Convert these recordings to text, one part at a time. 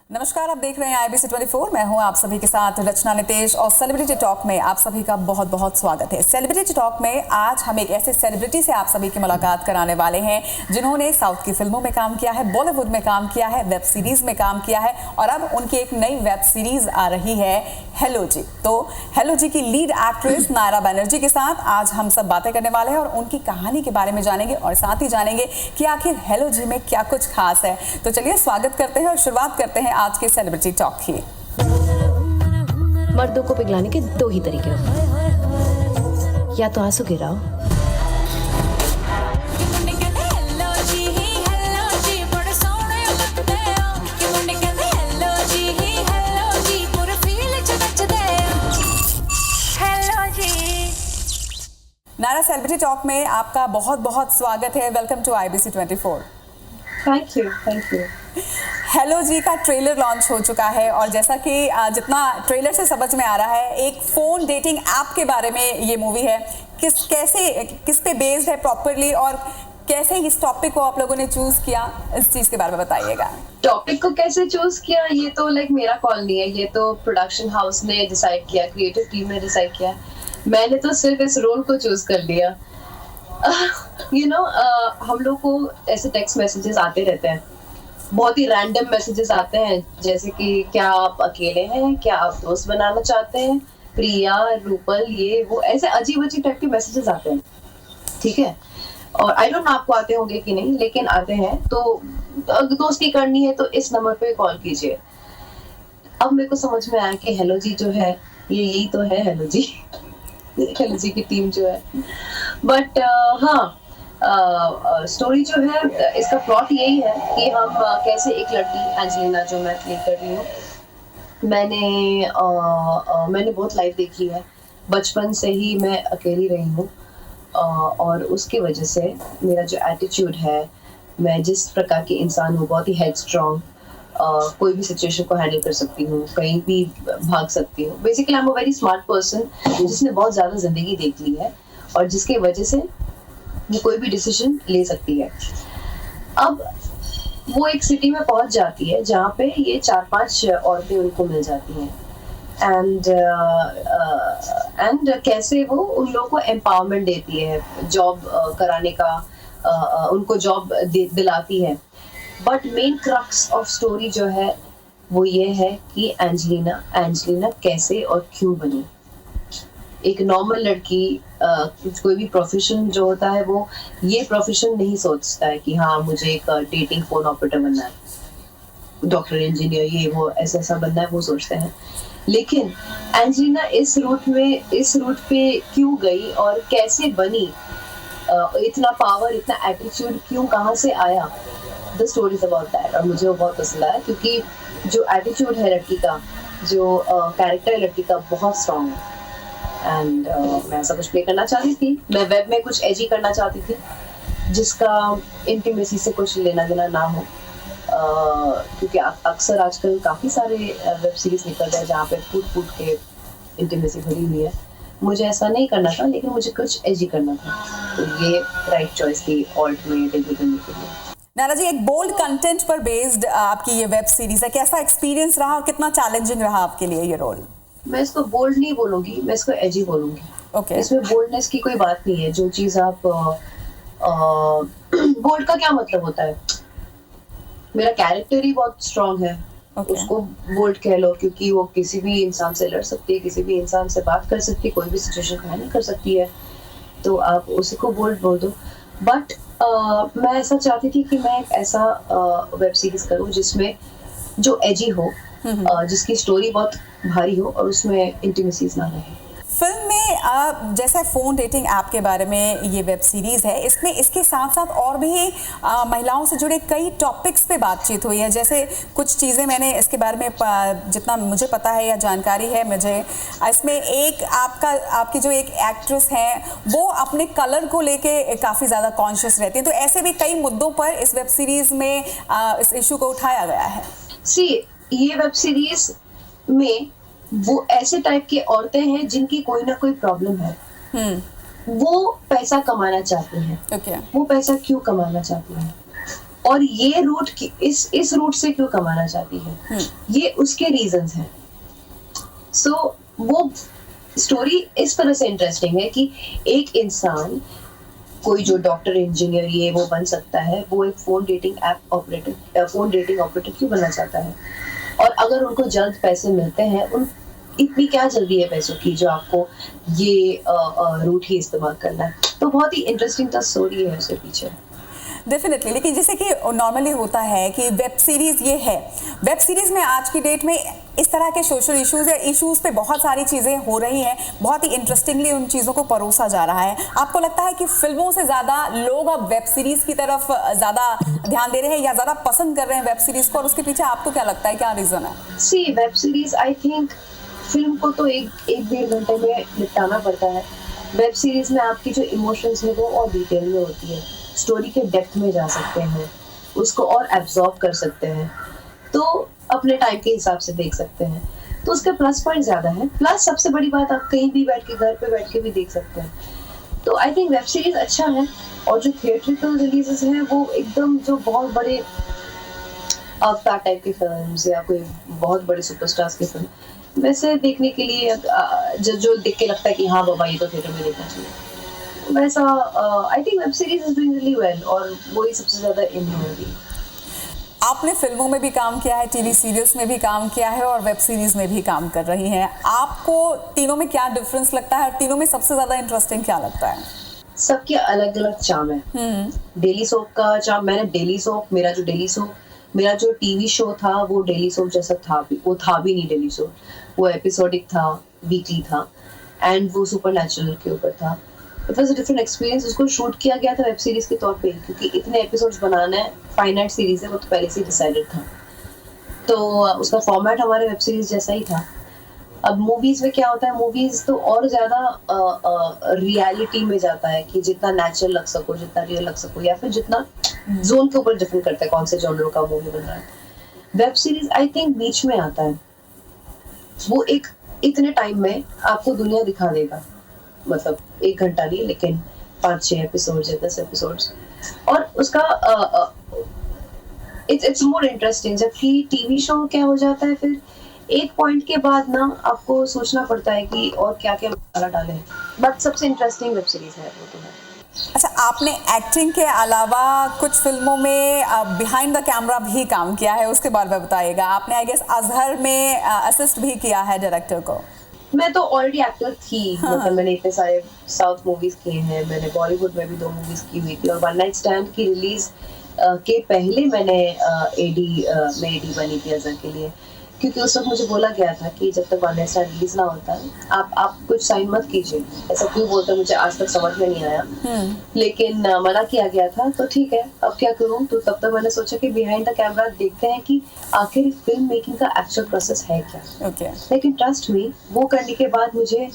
नमस्कार, आप देख रहे हैं IBC 24। मैं हूं आप सभी के साथ रचना नितेश और सेलिब्रिटी टॉक में आप सभी का बहुत बहुत स्वागत है। सेलिब्रिटी टॉक में आज हम एक ऐसे सेलिब्रिटी से आप सभी की मुलाकात कराने वाले हैं जिन्होंने साउथ की फिल्मों में काम किया है, बॉलीवुड में काम किया है, वेब सीरीज में काम किया है और अब उनकी एक नई वेब सीरीज आ रही है हेलो जी। तो हेलो जी की लीड एक्ट्रेस नायरा बनर्जी के साथ आज हम सब बातें करने वाले हैं और उनकी कहानी के बारे में जानेंगे और साथ ही जानेंगे कि आखिर हेलो जी में क्या कुछ खास है। तो चलिए स्वागत करते हैं और शुरुआत करते हैं आज के सेलिब्रिटी टॉक की। मर्दों को पिघलाने के दो ही तरीके होते हैं, या तो आंसू गिराओ नायरा, सेलिब्रिटी टॉक में आपका बहुत बहुत स्वागत है। Welcome to IBC 24। Thank you. Hello जी का ट्रेलर लॉन्च हो चुका है और जैसा कि जितना ट्रेलर से समझ में आ रहा है, एक फोन डेटिंग ऐप के बारे में ये मूवी है। किस पे बेस्ड है प्रॉपरली और कैसे इस टॉपिक को आप लोगों ने चूज किया, इस चीज के बारे में बताइएगा। टॉपिक को कैसे चूज किया ये तो मेरा कॉल नहीं है, ये तो प्रोडक्शन हाउस ने डिसाइड किया, क्रिएटिव टीम ने डिसाइड किया। मैंने तो सिर्फ इस रोल को चूज कर लिया। हम लोग को ऐसे टेक्स्ट मैसेजेस आते रहते हैं, बहुत ही रैंडम मैसेजेस आते हैं, जैसे कि क्या आप अकेले हैं, क्या आप दोस्त बनाना चाहते हैं, प्रिया, रूपल, ये वो ऐसे अजीब अजीब टाइप के मैसेजेस आते हैं। ठीक है, और आई डोंट नो आपको आते होंगे कि नहीं, लेकिन आते हैं। तो अगर दोस्ती करनी है तो इस नंबर पे कॉल कीजिए। अब मेरे को समझ में आया कि हेलो जी जो है यही तो है हेलो जी। हेलो जी की टीम जो है। बट स्टोरी जो है, इसका प्लॉट यही है कि हम कैसे एक लड़की एंजेलिना जो मैं प्ले कर रही हूँ, मैंने बहुत लाइफ देखी है, बचपन से ही मैं अकेली रही हूँ और उसकी वजह से मेरा जो एटीट्यूड है, मैं जिस प्रकार की इंसान हूँ, बहुत ही हेडस्ट्रॉन्ग, कोई भी सिचुएशन को हैंडल कर सकती हूँ, कहीं भी भाग सकती हूँ। Basically I am a very smart person जिसने बहुत ज़्यादा जिंदगी देख ली है और जिसके वजह से वो कोई भी डिसीजन ले सकती है। अब वो एक सिटी में पहुंच जाती है जहाँ पे ये 4-5 औरतें उनको मिल जाती हैं एंड कैसे वो उन लोगों को एम्पावरमेंट देती है, जॉब कराने का, उनको जॉब दिलाती है। But main crux of story जो है वो ये है कि एंजेलिना कैसे और क्यों बनी। एक नॉर्मल लड़की कोई भी प्रोफेशन जो होता है, वो ये प्रोफेशन नहीं सोचता है कि हाँ मुझे एक डेटिंग फोन ऑपरेटर बनना है, डॉक्टर, इंजीनियर, ये वो ऐसा बनना है, वो सोचते हैं। लेकिन एंजेलिना इस रूट पे क्यों गई और कैसे बनी, इतना पावर, इतना एटीट्यूड क्यों, कहाँ से आया, the story is about that. और मुझे वो बहुत पसंद आया क्योंकि जो एटीट्यूड है लड़की का, जो कैरेक्टर है लड़की का, बहुत स्ट्रॉन्ग है। एंड मैं ऐसा कुछ प्ले करना चाहती थी, मैं वेब में कुछ एजी करना चाहती थी जिसका इंटीमेसी से कुछ लेना देना ना हो, क्योंकि अक्सर आजकल काफ़ी सारे वेब सीरीज निकल रहे हैं जहाँ पे फूट के इंटीमेसी भरी हुई है। मुझे ऐसा नहीं करना था, लेकिन मुझे कुछ एजी करना था, तो ये राइट चॉइस थी ऑल्ट में डेब्यू करने के लिए। नायरा जी, एक बोल्ड कंटेंट पर बेस्ड आपकी ये वेब सीरीज है, कैसा एक्सपीरियंस रहा और कितना चैलेंजिंग रहा आपके लिए ये रोल? मैं इसको बोल्ड नहीं बोलूंगी, मैं इसको एजी बोलूंगी। Okay. इसमें बोल्डनेस की कोई बात नहीं है। जो चीज आप बोल्ड का क्या मतलब होता है, मेरा कैरेक्टर ही बहुत स्ट्रांग है। Okay. उसको बोल्ड कह लो, क्योंकि वो किसी भी इंसान से लड़ सकती है, किसी भी इंसान से बात कर सकती है, कोई भी सिचुएशन को हैंडल कर सकती है, तो आप उसी को बोल्ड बोल दो। बट मैं ऐसा चाहती थी कि मैं एक ऐसा वेब सीरीज करूँ जिसमें जो एजी हो, जिसकी स्टोरी बहुत भारी हो और उसमें इंटीमेसीज ना रहे। फिल्म में जैसे फोन डेटिंग ऐप के बारे में ये वेब सीरीज है, इसमें इसके साथ साथ और भी महिलाओं से जुड़े कई टॉपिक्स पे बातचीत हुई है। जैसे कुछ चीज़ें मैंने इसके बारे में जितना मुझे पता है या जानकारी है मुझे, इसमें एक आपकी जो एक एक्ट्रेस हैं वो अपने कलर को लेके काफ़ी ज़्यादा कॉन्शियस रहती हैं, तो ऐसे भी कई मुद्दों पर इस वेब सीरीज में इस इशू को उठाया गया है। ये वेब सीरीज में वो ऐसे टाइप की औरतें हैं जिनकी कोई ना कोई प्रॉब्लम है, वो पैसा कमाना चाहती हैं। Okay. वो पैसा क्यों कमाना चाहती हैं? और ये रूट इस रूट से क्यों कमाना चाहती है, ये उसके रीजंस हैं। सो वो स्टोरी इस तरह से इंटरेस्टिंग है कि एक इंसान, कोई जो डॉक्टर इंजीनियर ये वो बन सकता है, वो एक फोन डेटिंग ऑपरेटर क्यों बनना चाहता है, और अगर उनको जल्द पैसे मिलते हैं, उन इतनी क्या जल्दी है पैसों की जो आपको ये रूट ही इस्तेमाल करना है। तो बहुत ही इंटरेस्टिंग सा स्टोरी है उसके पीछे। डेफिनेटली, लेकिन जैसे कि नॉर्मली होता है कि वेब सीरीज ये है, वेब सीरीज में आज की डेट में इस तरह के सोशल इश्यूज या इश्यूज पे बहुत सारी चीज़ें हो रही हैं, बहुत ही इंटरेस्टिंगली उन चीज़ों को परोसा जा रहा है। आपको लगता है कि फिल्मों से ज़्यादा लोग अब वेब सीरीज की तरफ ज़्यादा ध्यान दे रहे हैं या ज़्यादा पसंद कर रहे हैं वेब सीरीज को, और उसके पीछे आपको क्या लगता है, क्या रीज़न है? See web series, I think film को तो एक डेढ़ घंटे में निपटाना पड़ता है। वेब सीरीज में आपकी जो इमोशंस है वो और डिटेल में होती है, स्टोरी के डेप्थ में जा सकते हैं, उसको और एब्जॉर्ब कर सकते हैं, तो अपने टाइम के हिसाब से देख सकते हैं। तो उसके प्लस पॉइंट ज़्यादा है। प्लस सबसे बड़ी बात, आप कहीं भी बैठ के, घर पे बैठ के भी देख सकते हैं। तो आई थिंक वेब सीरीज अच्छा है। और जो थिएट्रिकल रिलीजेस हैं वो एकदम जो बहुत बड़े अवतार टाइप की फिल्म्स या कोई बहुत बड़े सुपरस्टार्स की फिल्म, वैसे देखने के लिए जो देख के लगता है कि हाँ बाबा ये तो थिएटर में देखना चाहिए, वैसा I think web series is doing really well, और वही सबसे ज़्यादा इन होगी। आपने फिल्मों में भी काम किया है, टीवी सीरियल्स में भी काम किया है और वेब सीरीज में भी काम कर रही हैं। आपको तीनों में क्या डिफरेंस लगता है और तीनों में सबसे ज़्यादा इंटरेस्टिंग क्या लगता है? सबके अलग अलग चार्म है। डेली सोप का चार्म, मेरा जो टीवी शो था वो डेली सोप जैसा था भी, वो था भी नहीं डेली सोप, वो एपिसोडिक था, वीकली था, एंड वो सुपरनैचुरल के ऊपर था। It was a different experience. उसको शूट किया गया था वेब सीरीज के तौर पे, क्योंकि इतने एपिसोड्स बनाना है, फाइनाइट सीरीज है, वो तो पहले से डिसाइडेड था, तो उसका फॉर्मेट हमारे वेब सीरीज जैसा ही था। अब मूवीज में क्या होता है, मूवीज तो और ज्यादा रियलिटी में जाता है कि जितना नेचुरल लग सको, जितना रियल लग सको, या फिर जितना जोन के ऊपर डिफरेंट करता है कौन से जॉनर का मूवी बन रहा है। वेब सीरीज आई थिंक बीच में आता है, वो एक इतने टाइम में आपको दुनिया दिखा देगा, मतलब 1 घंटा नहीं, लेकिन 5-6 एपिसोड्स या 10 एपिसोड्स, और उसका इट्स मोर इंटरेस्टिंग। जबकि टीवी शो क्या हो जाता है, फिर एक पॉइंट के बाद ना आपको सोचना पड़ता है कि और क्या क्या मसाला डालें, बट सबसे इंटरेस्टिंग वेब सीरीज है वो तो है। अच्छा, आपने एक्टिंग के अलावा कुछ फिल्मों में बिहाइंड द कैमरा भी काम किया है, उसके बारे में बताइएगा। आपने आई गेस अजहर में असिस्ट भी किया है डायरेक्टर को। मैं तो ऑलरेडी एक्टर थी, मतलब मैंने इतने सारे साउथ मूवीज किए हैं, मैंने बॉलीवुड में भी 2 मूवीज की हुई थी, और वन नाइट स्टैंड की रिलीज के पहले मैंने एडी बनी थी अजहर के लिए, क्योंकि उस वक्त मुझे बोला गया था कि जब तक वन नाइट स्टैंड रिलीज ना होता है आप कुछ साइन मत कीजिए। ऐसा क्यों बोलते, मुझे आज तक समझ में नहीं आया, लेकिन मना किया गया था, तो ठीक है, अब क्या करूं। तो तब तक मैंने सोचा कि बिहाइंड द कैमरा देखते हैं कि आखिर फिल्म मेकिंग का एक्चुअल प्रोसेस है क्या। लेकिन ट्रस्ट मी, वो करने के बाद मुझे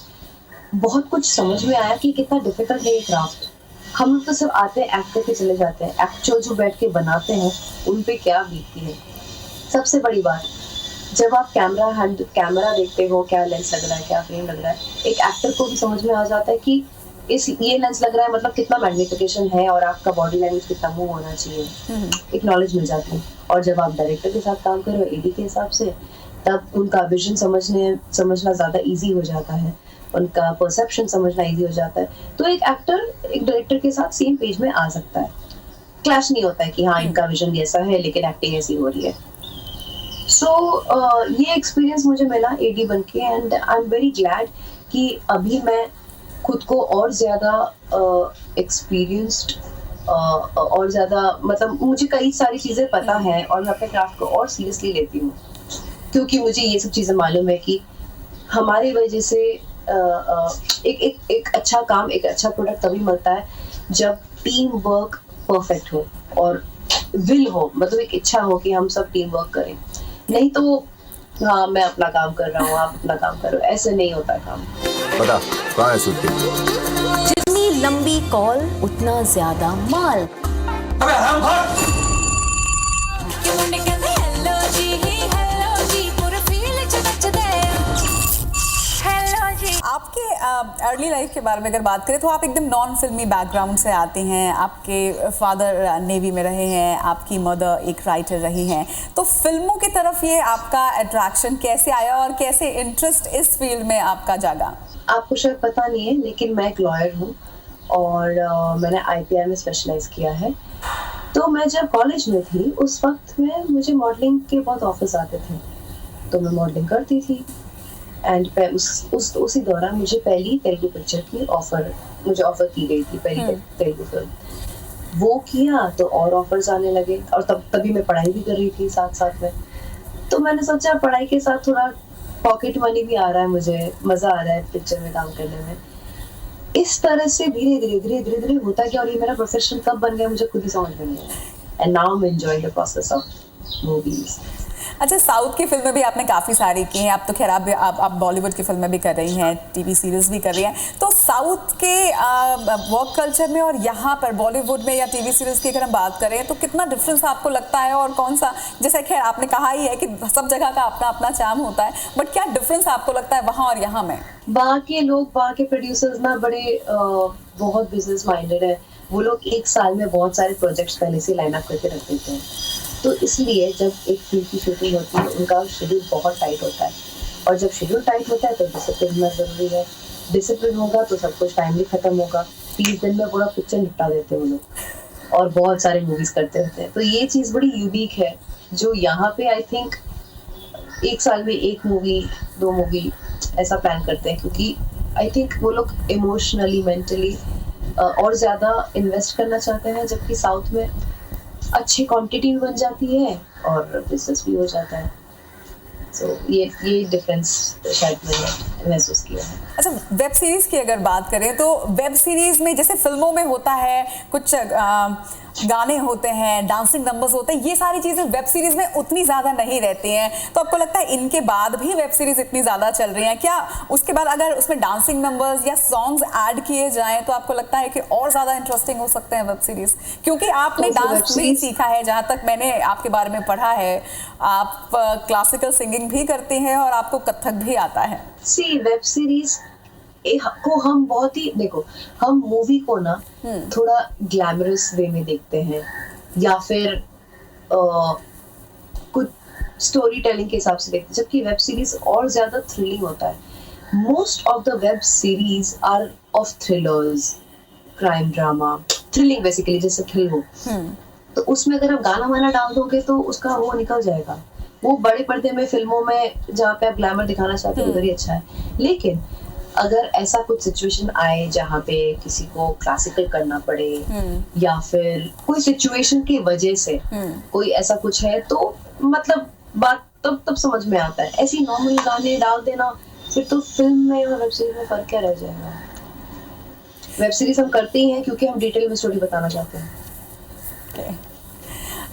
बहुत कुछ समझ में आया कि कितना डिफिकल्ट है ये क्राफ्ट। हम लोग तो सिर्फ आते हैं, एक्ट करके चले जाते हैं, एक्चुअल जो बैठ के बनाते हैं उन पे क्या बीतती है। सबसे बड़ी बात, जब आप कैमरा देखते हो, क्या लेंस लग रहा है, क्या फ्रेम लग रहा है, एक एक्टर को भी समझ में आ जाता है कि ये लेंस लग रहा है, मतलब कितना मैग्निफिकेशन है और आपका बॉडी लैंग्वेज कितना मूव होना चाहिए, एक नॉलेज मिल जाती है। और जब आप डायरेक्टर के साथ काम कर रहे हो, एडी के हिसाब से, तब उनका विजन समझना ज़्यादा ईजी हो जाता है, उनका परसेप्शन समझना ईजी हो जाता है। तो एक एक्टर एक डायरेक्टर के साथ सेम पेज में आ सकता है, क्लैश नहीं होता है कि हाँ इनका विजन ऐसा है लेकिन एक्टिंग ऐसी हो रही है। सो ये एक्सपीरियंस मुझे मिला एडी बन के, and I am very glad कि अभी मैं खुद को और ज़्यादा एक्सपीरियंस्ड और ज़्यादा, मतलब मुझे कई सारी चीज़ें पता हैं और मैं अपने क्राफ्ट को और सीरियसली लेती हूँ, क्योंकि मुझे ये सब चीज़ें मालूम है कि हमारी वजह से एक अच्छा काम, एक अच्छा प्रोडक्ट तभी मिलता है जब टीम वर्क परफेक्ट हो और विल हो, मतलब एक इच्छा हो कि हम सब टीम वर्क करें। नहीं तो हाँ मैं अपना काम कर रहा हूँ, आप अपना काम करो, ऐसे नहीं होता काम। बता कहाँ है सूटकेस? जितनी लंबी कॉल उतना ज्यादा माल। अबे हरामखोर! आप आपके अर्ली लाइफ के बारे में अगर बात करें तो आप एकदम नॉन फिल्मी बैकग्राउंड से आते हैं। आपके फादर नेवी में रहे हैं, आपकी मदर एक राइटर रही हैं, तो फिल्मों की तरफ ये आपका अट्रैक्शन कैसे आया और कैसे इंटरेस्ट इस फील्ड में आपका जागा? आपको शायद पता नहीं है, लेकिन मैं एक लॉयर हूँ और मैंने IPR में स्पेशलाइज किया है। तो मैं जब कॉलेज में थी उस वक्त में मुझे मॉडलिंग के बहुत ऑफर्स आते थे, तो मैं मॉडलिंग करती थी। एंड उसी दौरान मुझे पहली तेलुगु पिक्चर की मुझे ऑफर की गई थी, पहली तेलुगु फिल्म। वो किया तो और ऑफर्स आने लगे, और तभी मैं पढ़ाई भी कर रही थी साथ साथ में। तो मैंने सोचा पढ़ाई के साथ थोड़ा पॉकेट मनी भी आ रहा है, मुझे मजा आ रहा है पिक्चर में काम करने में। इस तरह से धीरे धीरे होता गया, और ये मेरा प्रोफेशन कब बन गया मुझे खुद ही समझ में नहीं आया। And now I am enjoying the process of movies. अच्छा, साउथ की फिल्में भी आपने काफ़ी सारी की हैं। अब तो खैर आप बॉलीवुड की फिल्में भी कर रही हैं, टीवी सीरीज भी कर रही हैं। तो साउथ के वर्क कल्चर में और यहाँ पर बॉलीवुड में या टीवी सीरीज की अगर हम बात करें तो कितना डिफरेंस आपको लगता है, और कौन सा, जैसे खैर आपने कहा ही है कि सब जगह का अपना अपना चार्म होता है, बट क्या डिफरेंस आपको लगता है वहाँ और यहाँ में? वहाँ के लोग, वहाँ के प्रोड्यूसर्स ना बड़े बहुत बिजनेस माइंडेड है। वो लोग एक साल में बहुत सारे प्रोजेक्ट्स पहले से लाइन अप करके रख देते हैं। तो इसलिए जब एक फिल्म की शूटिंग होती है उनका शेड्यूल बहुत टाइट होता है, और जब शेड्यूल टाइट होता है तो डिसिप्लिन होना जरूरी है। डिसिप्लिन होगा तो सब कुछ टाइमली खत्म होगा। 30 दिन में पूरा पिक्चर निपटा देते हैं वो लोग, और बहुत सारे मूवीज करते रहते हैं। तो ये चीज़ बड़ी यूनिक है जो यहाँ पे आई थिंक एक साल में 1 मूवी 2 मूवी ऐसा प्लान करते हैं, क्योंकि आई थिंक वो लोग इमोशनली मेंटली और ज़्यादा इन्वेस्ट करना चाहते हैं, जबकि साउथ में अच्छी क्वांटिटी भी बन जाती है और बिजनेस भी हो जाता है। So, ये डिफरेंस शायद मैंने महसूस किया है। अच्छा, वेब सीरीज की अगर बात करें तो वेब सीरीज में जैसे फिल्मों में होता है कुछ गाने होते हैं, डांसिंग नंबर्स होते हैं, ये सारी चीज़ें वेब सीरीज में उतनी ज़्यादा नहीं रहती हैं। तो आपको लगता है इनके बाद भी वेब सीरीज इतनी ज़्यादा चल रही हैं, क्या उसके बाद अगर उसमें डांसिंग नंबर्स या सॉन्ग्स ऐड किए जाएं तो आपको लगता है कि और ज़्यादा इंटरेस्टिंग हो सकते हैं वेब सीरीज? क्योंकि आपने डांस भी सीखा है, जहाँ तक मैंने आपके बारे में पढ़ा है, आप क्लासिकल सिंगिंग भी करती हैं और आपको कथक भी आता है। वेब सीरीज को हम बहुत ही, देखो, हम मूवी को ना थोड़ा ग्लैमरस वे में देखते हैं, या फिर कुछ स्टोरी टेलिंग के हिसाब से देखते हैं, जबकि वेब सीरीज और ज्यादा थ्रिलिंग होता है। Most of the web series are of thrillers, crime drama, thrilling basically, जैसे थ्रिल हो। तो उसमें अगर आप गाना वाना डाल दोगे तो उसका वो निकल जाएगा। वो बड़े पर्दे में फिल्मों में जहाँ पे आप ग्लैमर दिखाना चाहते हो उधर ही अच्छा है, लेकिन अगर ऐसा कुछ सिचुएशन आए जहाँ पे किसी को क्लासिकल करना पड़े, या फिर कोई सिचुएशन की वजह से कोई ऐसा कुछ है, तो मतलब बात तब समझ में आता है। ऐसी नॉर्मल गाने डाल देना, फिर तो फिल्म में और वेब सीरीज में फर्क क्या रह जाएगा। वेब सीरीज हम करते ही हैं क्योंकि हम डिटेल में स्टोरी बताना चाहते हैं।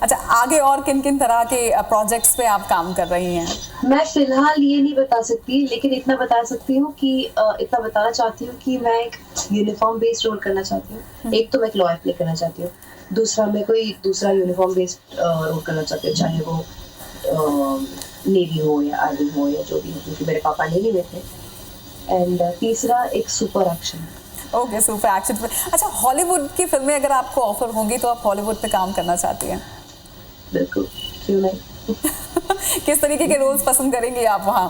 अच्छा, आगे और किन किन तरह के प्रोजेक्ट्स पे आप काम कर रही हैं? मैं फिलहाल ये नहीं बता सकती, लेकिन इतना बता सकती हूँ कि इतना बताना चाहती हूँ कि मैं एक यूनिफॉर्म बेस्ड रोल करना चाहती हूँ। एक तो मैं एक लॉयर प्ले करना चाहती हूँ, दूसरा मैं कोई दूसरा यूनिफॉर्म बेस्ड रोल करना चाहती हूँ, चाहे वो नेवी हो या आर्मी हो या जो भी हो, क्योंकि मेरे पापा नेवी में थे। एंड तीसरा एक super action. Okay, super action. अच्छा, हॉलीवुड की फिल्में अगर आपको ऑफर होंगी तो आप हॉलीवुड पे काम करना चाहती हैं? बिल्कुल, क्यों नहीं। किस तरीके के रोल्स पसंद करेंगी आप वहाँ?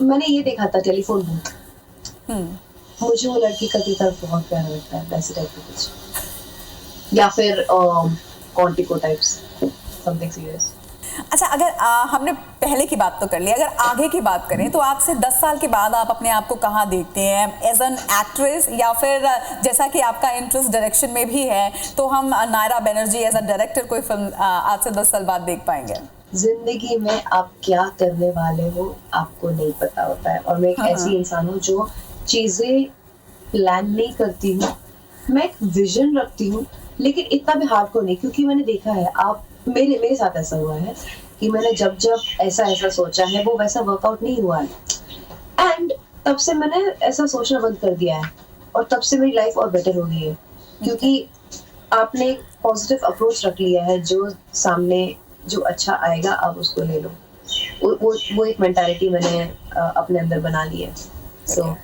मैंने ये देखा था टेलीफोन बूथ, मुझे वो लड़की का किरदार बहुत प्यारा लगता है, वैसे टाइप का कुछ, या फिर कॉन्टिको टाइप्स, समथिंग सीरियस। अच्छा, अगर हमने पहले की बात तो कर ली, अगर आगे की बात करें तो आज से 10 साल के बाद आप अपने आप को कहाँ देखते हैं? एज एन एक्ट्रेस, या फिर जैसा कि आपका इंटरेस्ट डायरेक्शन में भी है तो हम Naira Banerjee as a director कोई फिल्म आज से 10 साल बाद देख पाएंगे? जिंदगी में आप क्या करने वाले हो आपको नहीं पता होता है, और मैं एक ऐसी इंसान हूँ जो चीजें प्लान नहीं करती हूँ। मैं एक विजन रखती हूँ, लेकिन इतना भी हार्डकोर नहीं, क्योंकि मैंने देखा है, आप मेरे साथ ऐसा हुआ है कि मैंने जब ऐसा सोचा है वो वैसा वर्कआउट नहीं हुआ है, एंड तब से मैंने ऐसा सोचना बंद कर दिया है, और तब से मेरी लाइफ और बेटर हो गई है, क्योंकि आपने एक पॉजिटिव अप्रोच रख लिया है। जो सामने जो अच्छा आएगा आप उसको ले लो। वो एक मेंटालिटी मैंने अपने अंदर बना ली है. So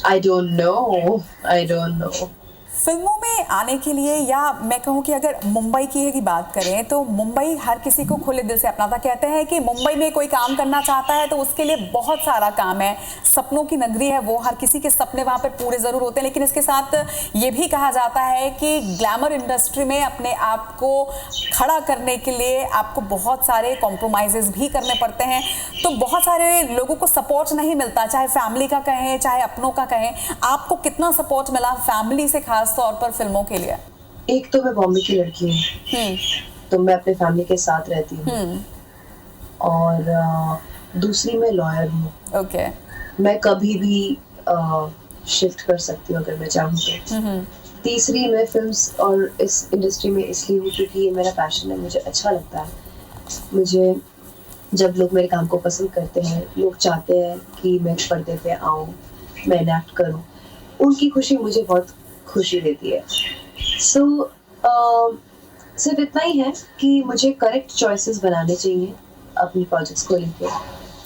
I don't know. फिल्मों में आने के लिए, या मैं कहूँ कि अगर मुंबई की बात करें तो मुंबई हर किसी को खुले दिल से अपनाता. कहते हैं कि मुंबई में कोई काम करना चाहता है तो उसके लिए बहुत सारा काम है, सपनों की नगरी है वो, हर किसी के सपने वहाँ पर पूरे ज़रूर होते हैं. लेकिन इसके साथ ये भी कहा जाता है कि ग्लैमर इंडस्ट्री में अपने आप को खड़ा करने के लिए आपको बहुत सारे कॉम्प्रोमाइज़ भी करने पड़ते हैं. तो बहुत सारे लोगों को सपोर्ट नहीं मिलता, चाहे फैमिली का कहें चाहे अपनों का कहें. आपको कितना सपोर्ट मिला फैमिली से, खास तौर पर फिल्मों के लिए? एक तो मैं बॉम्बे की लड़की हूँ, तो मैं अपने फैमिली के साथ रहती हूँ, और दूसरी मैं लॉयर हूँ. ओके. मैं कभी भी शिफ्ट कर सकती हूँ अगर मैं चाहूँ तो. तीसरी मैं फिल्म्स और इस इंडस्ट्री में इसलिए हूँ क्योंकि ये मेरा पैशन है, मुझे अच्छा लगता है. मुझे जब लोग मेरे काम को पसंद करते हैं, लोग चाहते हैं कि मैं पर्दे पे आऊँ, मैं एक्ट करूँ, उनकी खुशी मुझे बहुत खुशी देती है. सो सिर्फ इतना ही है कि मुझे करेक्ट चॉइसेस बनाने चाहिए अपनी प्रोजेक्ट्स को लेकर,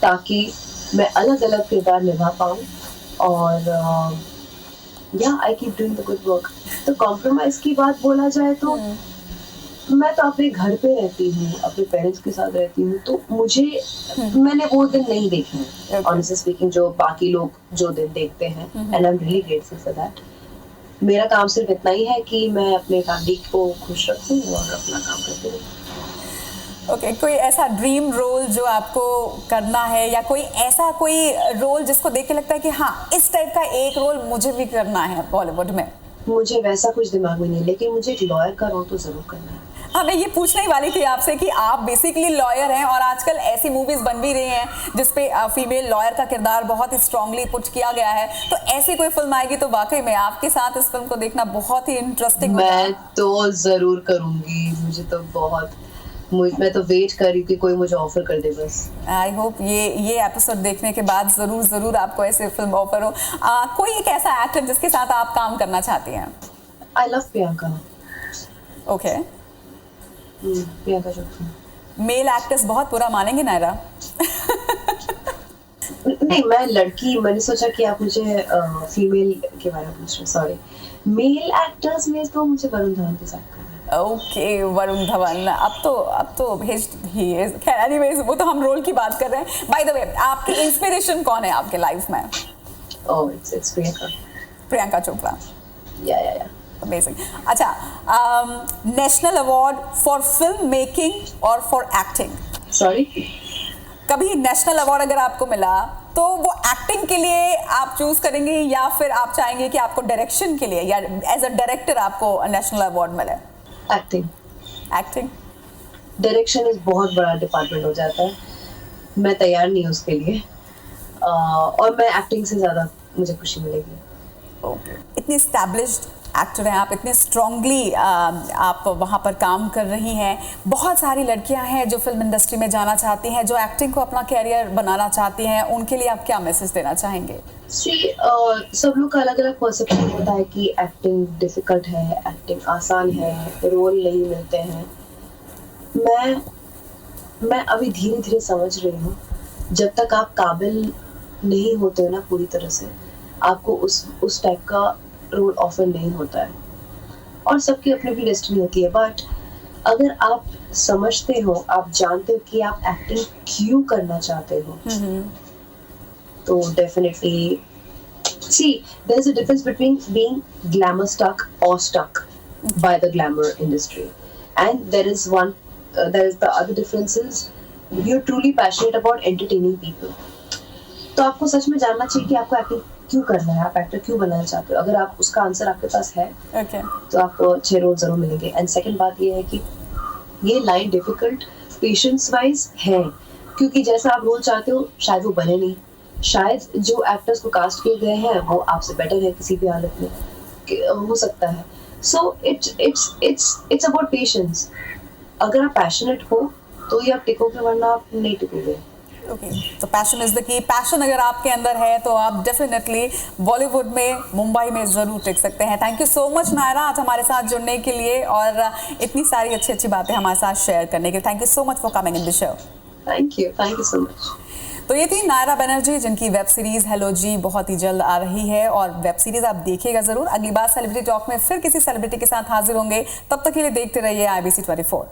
ताकि मैं अलग अलग किरदार निभा पाऊँ, और या I keep doing the good work. तो कॉम्प्रोमाइज़ की बात बोला जाए तो मैं तो अपने घर पे रहती हूँ, अपने पेरेंट्स के साथ रहती हूँ, तो मैंने वो दिन नहीं देखे हैं ऑनेस्टली स्पीकिंग जो बाकी लोग जो दिन देखते हैं, and I am really grateful for that. मेरा काम सिर्फ इतना ही है कि मैं अपने फैमिली को खुश रखूँ और अपना काम करती रहूँ. ओके. कोई ऐसा ड्रीम रोल जो आपको करना है, या कोई रोल जिसको देख के लगता है कि हाँ इस टाइप का एक रोल मुझे भी करना है बॉलीवुड में? मुझे वैसा कुछ दिमाग में नहीं, लेकिन मुझे एक लॉयर का रोल तो जरूर करना है. हाँ, मैं ये पूछने ही वाली थी आपसे कि आप बेसिकली लॉयर हैं, और आजकल ऐसी मूवीज बन भी रही हैं जिसपे फीमेल लॉयर का किरदार बहुत ही स्ट्रांगली पुट किया गया है. तो ऐसी कोई फिल्म आएगी तो वाकई में आपके साथ इस फिल्म को देखना बहुत ही इंटरेस्टिंग. मैं तो जरूर करूंगी. मैं तो वेट कर रही हूँ कि कोई मुझे ऑफर कर दे बस. आई होप ये एपिसोड देखने के बाद जरूर आपको ऐसे फिल्म ऑफर हो. कोई एक ऐसा एक्टर जिसके साथ आप काम करना चाहती हैं? I love Priyanka. Okay. Priyanka Chopra. Male actors बहुत बुरा मानेंगे नायरा. नहीं, मैं लड़की, मैंने सोचा कि आप मुझे फीमेल के बारे में पूछ रहे. सॉरी. मेल एक्टर्स में तो मुझे वरुण धवन के साथ करना है. ओके. वरुण धवन अब तो भेज ही है. खैर एनीवेज, वो तो हम रोल की बात कर रहे हैं. बाय द वे, आपकी इंस्पिरेशन कौन है आपके लाइफ में? ओह, इट्स प्रियंका चोपड़ा. या अमेजिंग. अच्छा, national award for film making और फॉर एक्टिंग? सॉरी, कभी नेशनल अवार्ड अगर आपको मिला तो वो एक्टिंग के लिए आप चूज करेंगे, या फिर आप चाहेंगे कि आपको डायरेक्शन के लिए या एज अ डायरेक्टर आपको नेशनल अवार्ड मिले? एक्टिंग. डायरेक्शन इज बहुत बड़ा डिपार्टमेंट हो जाता है, मैं तैयार नहीं हूँ उसके लिए, और मैं एक्टिंग से ज़्यादा मुझे खुशी मिलेगी. ओके. इतनी एस्टैब्लिश्ड एक्टर हैं आप, इतने स्ट्रांगली आप वहाँ पर काम कर रही हैं. बहुत सारी लड़कियाँ हैं जो फिल्म इंडस्ट्री में जाना चाहती हैं, जो एक्टिंग को अपना कैरियर बनाना चाहती हैं. उनके लिए आप क्या मैसेज देना चाहेंगे? सब लोग का अलग अलग परसेप्शन होता है कि एक्टिंग डिफिकल्ट है, एक्टिंग आसान है, रोल नहीं मिलते हैं. मैं अभी धीरे धीरे समझ रही हूँ, जब तक आप काबिल नहीं होते ना पूरी तरह से, आपको उस टाइप का रोल ऑफर नहीं होता है. और सबकी अपनी अपनी डेस्टिनी होती है. बट अगर आप समझते हो, आप जानते हो कि आप एक्टिंग क्यों करना चाहते हो, तो definitely there is a difference between being glamour stuck or stuck by the glamour industry, and there is the other difference is you're truly passionate about entertaining people. तो आपको सच में जानना चाहिए कि आपको एक्टिंग क्यों करना है, आप एक्टर क्यों बनना चाहते हो. अगर आप उसका आंसर आपके पास है, तो आपको अच्छे रोल जरूर मिलेंगे. एंड सेकंड बात ये है कि ये लाइन डिफिकल्ट पेशेंस वाइज है, क्योंकि जैसा आप रोल चाहते हो शायद वो बने नहीं. शायद जो एक्टर्स को कास्ट किए गए हैं वो आपसे बेटर है किसी भी हालत में, हो सकता है. So it's about patience. अगर आप पैशनेट हो तो ही आप टिकोगे, वरना आप नहीं टिकोगे. ओके. तो passion is the key. Passion अगर आपके अंदर है तो आप डेफिनेटली बॉलीवुड में, मुंबई में जरूर टिक सकते हैं. Thank you so much Naira आज हमारे साथ जुड़ने के लिए और इतनी सारी अच्छी बातें हमारे साथ शेयर करने के लिए. Thank you so much for coming in the show. Thank you so much. तो ये थी नायरा बनर्जी, जिनकी वेब सीरीज हेलो जी बहुत ही जल्द आ रही है और वेब सीरीज आप देखिएगा जरूर। अगली बार सेलिब्रिटी टॉक में फिर किसी सेलिब्रिटी के साथ हाजिर होंगे, तब तक के लिए देखते रहिए IBC 24।